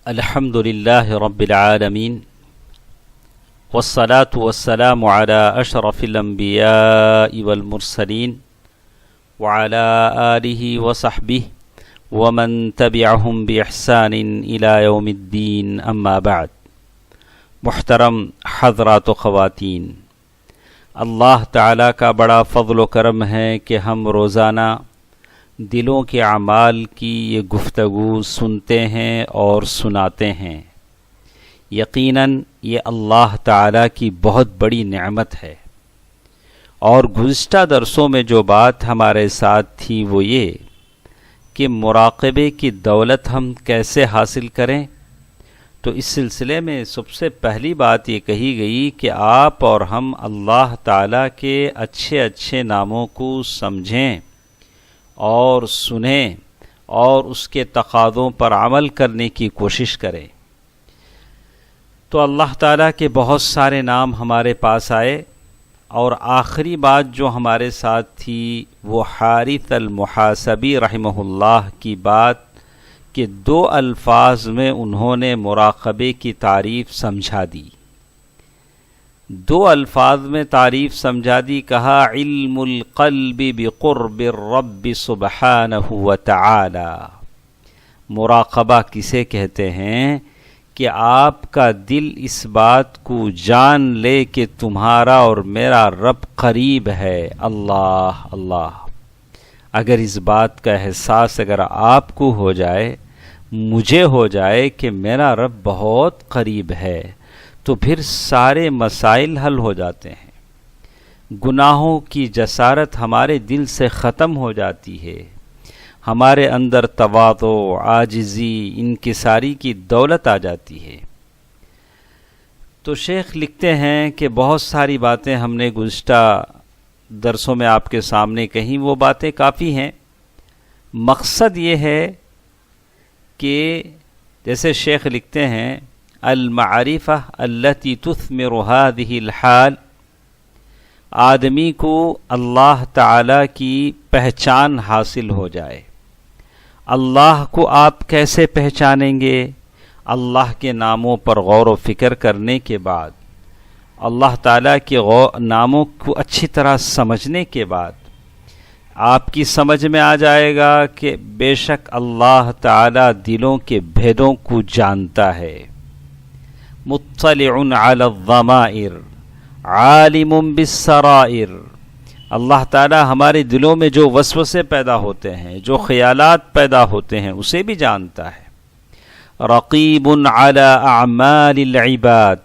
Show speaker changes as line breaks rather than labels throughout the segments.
الحمد لله رب العالمين والصلاة والسلام على أشرف الأنبياء والمرسلين وعلى آله وصحبه ومن تبعهم بإحسان إلى يوم الدين أما بعد. محترم حضرات و خواتین، اللہ تعالیٰ کا بڑا فضل و کرم ہے کہ ہم روزانہ دلوں کے اعمال کی یہ گفتگو سنتے ہیں اور سناتے ہیں. یقیناً یہ اللہ تعالیٰ کی بہت بڑی نعمت ہے. اور گزشتہ درسوں میں جو بات ہمارے ساتھ تھی وہ یہ کہ مراقبے کی دولت ہم کیسے حاصل کریں. تو اس سلسلے میں سب سے پہلی بات یہ کہی گئی کہ آپ اور ہم اللہ تعالیٰ کے اچھے اچھے ناموں کو سمجھیں اور سنیں اور اس کے تقاضوں پر عمل کرنے کی کوشش کریں. تو اللہ تعالیٰ کے بہت سارے نام ہمارے پاس آئے، اور آخری بات جو ہمارے ساتھ تھی وہ حارث المحاسبی رحمہ اللہ کی بات کہ 2 الفاظ میں انہوں نے مراقبے کی تعریف سمجھا دی. 2 الفاظ میں تعریف سمجھا دی. کہا علم القلب بقرب الرب سبحانہ وتعالی. مراقبہ کسے کہتے ہیں کہ آپ کا دل اس بات کو جان لے کہ تمہارا اور میرا رب قریب ہے. اللہ اللہ. اگر اس بات کا احساس اگر آپ کو ہو جائے، مجھے ہو جائے کہ میرا رب بہت قریب ہے، تو پھر سارے مسائل حل ہو جاتے ہیں. گناہوں کی جسارت ہمارے دل سے ختم ہو جاتی ہے. ہمارے اندر تواضع، عاجزی، انکساری کی دولت آ جاتی ہے. تو شیخ لکھتے ہیں کہ بہت ساری باتیں ہم نے گزشتہ درسوں میں آپ کے سامنے کہیں، وہ باتیں کافی ہیں. مقصد یہ ہے کہ جیسے شیخ لکھتے ہیں المعرفہ التی تثمر هذه الحال، آدمی کو اللہ تعالی کی پہچان حاصل ہو جائے. اللہ کو آپ کیسے پہچانیں گے؟ اللہ کے ناموں پر غور و فکر کرنے کے بعد، اللہ تعالیٰ کے ناموں کو اچھی طرح سمجھنے کے بعد آپ کی سمجھ میں آ جائے گا کہ بے شک اللہ تعالیٰ دلوں کے بھیدوں کو جانتا ہے. مطلع علی الضمائر عالم بالسرائر. اللہ تعالیٰ ہمارے دلوں میں جو وسوسے پیدا ہوتے ہیں، جو خیالات پیدا ہوتے ہیں، اسے بھی جانتا ہے. رقیب علی اعمال العباد.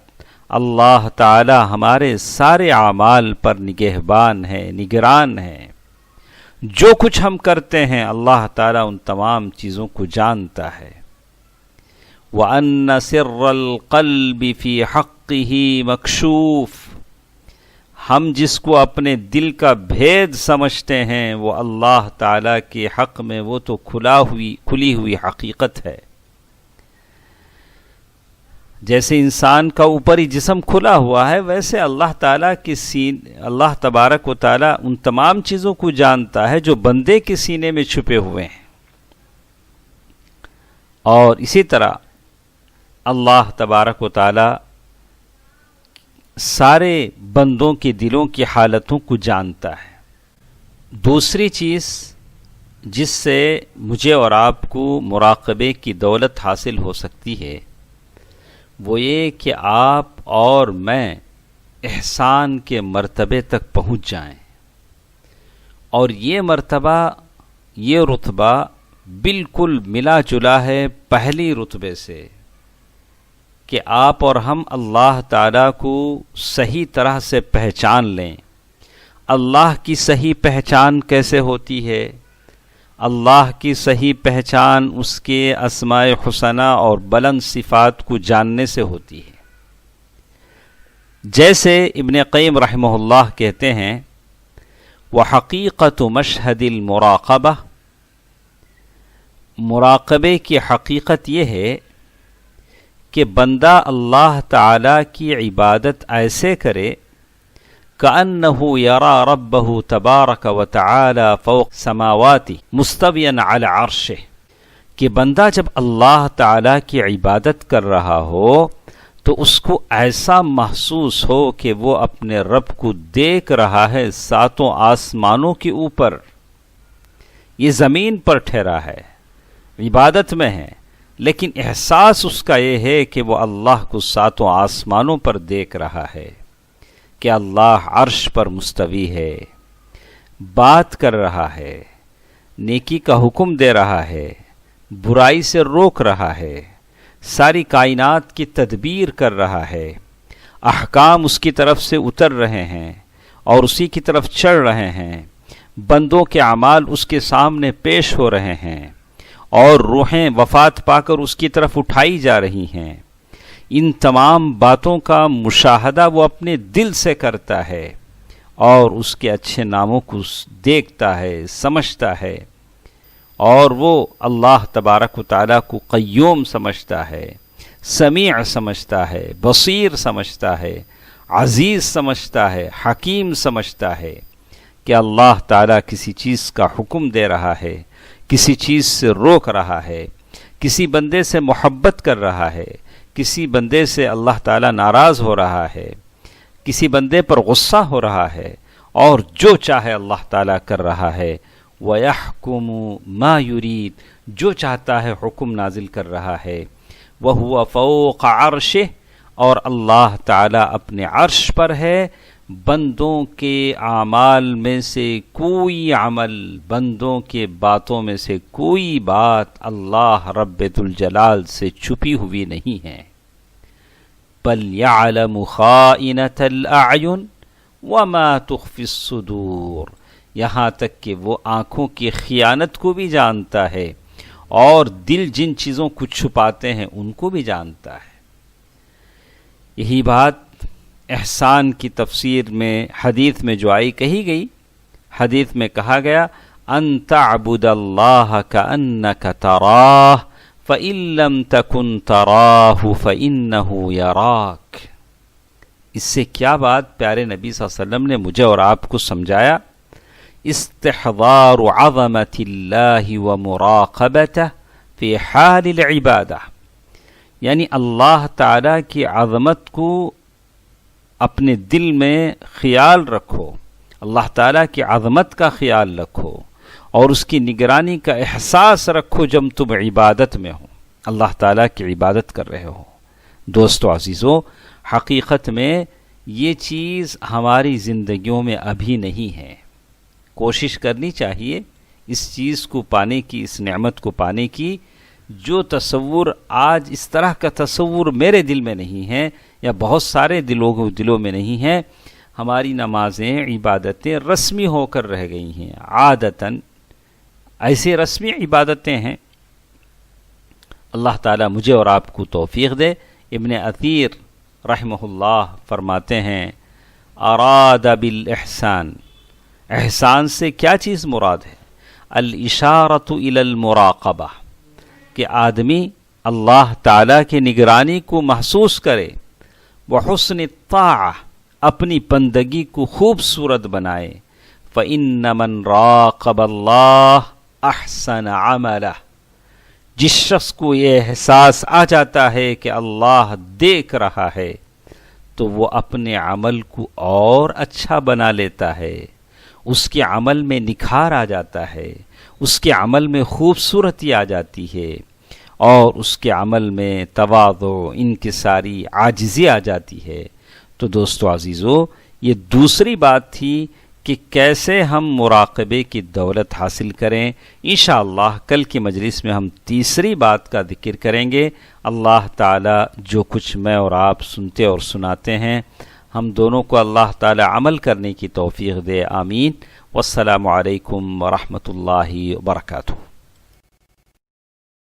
اللہ تعالیٰ ہمارے سارے اعمال پر نگہبان ہے، نگران ہے. جو کچھ ہم کرتے ہیں اللہ تعالیٰ ان تمام چیزوں کو جانتا ہے. وَأَنَّ سِرَّ الْقَلْبِ فِي حَقِّهِ مَكْشُوفٌ. ہم جس کو اپنے دل کا بھید سمجھتے ہیں وہ اللہ تعالیٰ کے حق میں وہ تو کھلی ہوئی حقیقت ہے. جیسے انسان کا اوپری جسم کھلا ہوا ہے، ویسے اللہ تعالیٰ کی اللہ تبارک و تعالیٰ ان تمام چیزوں کو جانتا ہے جو بندے کے سینے میں چھپے ہوئے ہیں. اور اسی طرح اللہ تبارک و تعالیٰ سارے بندوں کے دلوں کی حالتوں کو جانتا ہے. دوسری چیز جس سے مجھے اور آپ کو مراقبے کی دولت حاصل ہو سکتی ہے وہ یہ کہ آپ اور میں احسان کے مرتبے تک پہنچ جائیں. اور یہ مرتبہ، یہ رتبہ بالکل ملا جلا ہے پہلی رتبے سے، کہ آپ اور ہم اللہ تعالیٰ کو صحیح طرح سے پہچان لیں. اللہ کی صحیح پہچان کیسے ہوتی ہے؟ اللہ کی صحیح پہچان اس کے اسماء حسنہ اور بلند صفات کو جاننے سے ہوتی ہے. جیسے ابن قیم رحمہ اللہ کہتے ہیں وَحَقِيقَةُ مَشْهَدِ الْمُرَاقَبَةِ. مراقبے کی حقیقت یہ ہے کہ بندہ اللہ تعالیٰ کی عبادت ایسے کرے كأنه يرى ربه تبارك وتعالى فوق سماواته مستويا على عرشه، کہ بندہ جب اللہ تعالیٰ کی عبادت کر رہا ہو تو اس کو ایسا محسوس ہو کہ وہ اپنے رب کو دیکھ رہا ہے ساتوں آسمانوں کے اوپر. یہ زمین پر ٹھہرا ہے، عبادت میں ہے، لیکن احساس اس کا یہ ہے کہ وہ اللہ کو ساتوں آسمانوں پر دیکھ رہا ہے، کہ اللہ عرش پر مستوی ہے، بات کر رہا ہے، نیکی کا حکم دے رہا ہے، برائی سے روک رہا ہے، ساری کائنات کی تدبیر کر رہا ہے، احکام اس کی طرف سے اتر رہے ہیں اور اسی کی طرف چڑھ رہے ہیں، بندوں کے اعمال اس کے سامنے پیش ہو رہے ہیں اور روحیں وفات پا کر اس کی طرف اٹھائی جا رہی ہیں. ان تمام باتوں کا مشاہدہ وہ اپنے دل سے کرتا ہے اور اس کے اچھے ناموں کو دیکھتا ہے، سمجھتا ہے، اور وہ اللہ تبارک و تعالیٰ کو قیوم سمجھتا ہے، سمیع سمجھتا ہے، بصیر سمجھتا ہے، عزیز سمجھتا ہے، حکیم سمجھتا ہے کہ اللہ تعالیٰ کسی چیز کا حکم دے رہا ہے، کسی چیز سے روک رہا ہے، کسی بندے سے محبت کر رہا ہے، کسی بندے سے اللہ تعالیٰ ناراض ہو رہا ہے، کسی بندے پر غصہ ہو رہا ہے، اور جو چاہے اللہ تعالیٰ کر رہا ہے. وَيَحْكُمُ مَا يُرِيد، جو چاہتا ہے حکم نازل کر رہا ہے. وَهُوَ فَوْقَ عَرْشِهِ، اور اللہ تعالیٰ اپنے عرش پر ہے. بندوں کے اعمال میں سے کوئی عمل، بندوں کے باتوں میں سے کوئی بات اللہ رب ذوالجلال سے چھپی ہوئی نہیں ہے. بَلْ يَعْلَمُ خَائِنَةَ الْأَعْيُنِ وَمَا تُخْفِي الصُّدُورُ، یہاں تک کہ وہ آنکھوں کی خیانت کو بھی جانتا ہے اور دل جن چیزوں کو چھپاتے ہیں ان کو بھی جانتا ہے. یہی بات احسان کی تفسیر میں حدیث میں جو آئی کہی گئی. حدیث میں کہا گیا ان تعبد اللہ کأنک تراہ فإن لم تکن تراہ فإنہ یراک. اس سے کیا بات پیارے نبی صلی اللہ علیہ وسلم نے مجھے اور آپ کو سمجھایا؟ استحضار عظمت اللہ ومراقبتہ فی حال العبادہ، یعنی اللہ تعالیٰ کی عظمت کو اپنے دل میں خیال رکھو، اللہ تعالیٰ کی عظمت کا خیال رکھو اور اس کی نگرانی کا احساس رکھو جب تم عبادت میں ہو، اللہ تعالیٰ کی عبادت کر رہے ہو. دوستو عزیزو، حقیقت میں یہ چیز ہماری زندگیوں میں ابھی نہیں ہے. کوشش کرنی چاہیے اس چیز کو پانے کی، اس نعمت کو پانے کی. جو تصور آج اس طرح کا تصور میرے دل میں نہیں ہے یا بہت سارے دلوں میں نہیں ہے. ہماری نمازیں، عبادتیں رسمی ہو کر رہ گئی ہیں، عادتاً ایسے رسمی عبادتیں ہیں. اللہ تعالیٰ مجھے اور آپ کو توفیق دے. ابن اثیر رحمہ اللہ فرماتے ہیں اراد بالاحسان، احسان سے کیا چیز مراد ہے؟ الاشارۃ الی المراقبہ، کہ آدمی اللہ تعالیٰ کی نگرانی کو محسوس کرے، وحسن الطاعہ، اپنی بندگی کو خوبصورت بنائے. فإن من راقب اللہ احسن عملہ، جس شخص کو یہ احساس آ جاتا ہے کہ اللہ دیکھ رہا ہے تو وہ اپنے عمل کو اور اچھا بنا لیتا ہے، اس کے عمل میں نکھار آ جاتا ہے، اس کے عمل میں خوبصورتی آ جاتی ہے، اور اس کے عمل میں تواضع، انکساری، عاجزی آ جاتی ہے. تو دوستو عزیزو، یہ دوسری بات تھی کہ کیسے ہم مراقبے کی دولت حاصل کریں. انشاءاللہ کل کی مجلس میں ہم تیسری بات کا ذکر کریں گے. اللہ تعالی جو کچھ میں اور آپ سنتے اور سناتے ہیں، ہم دونوں کو اللہ تعالی عمل کرنے کی توفیق دے. آمین. والسلام علیکم ورحمۃ اللہ وبرکاتہ.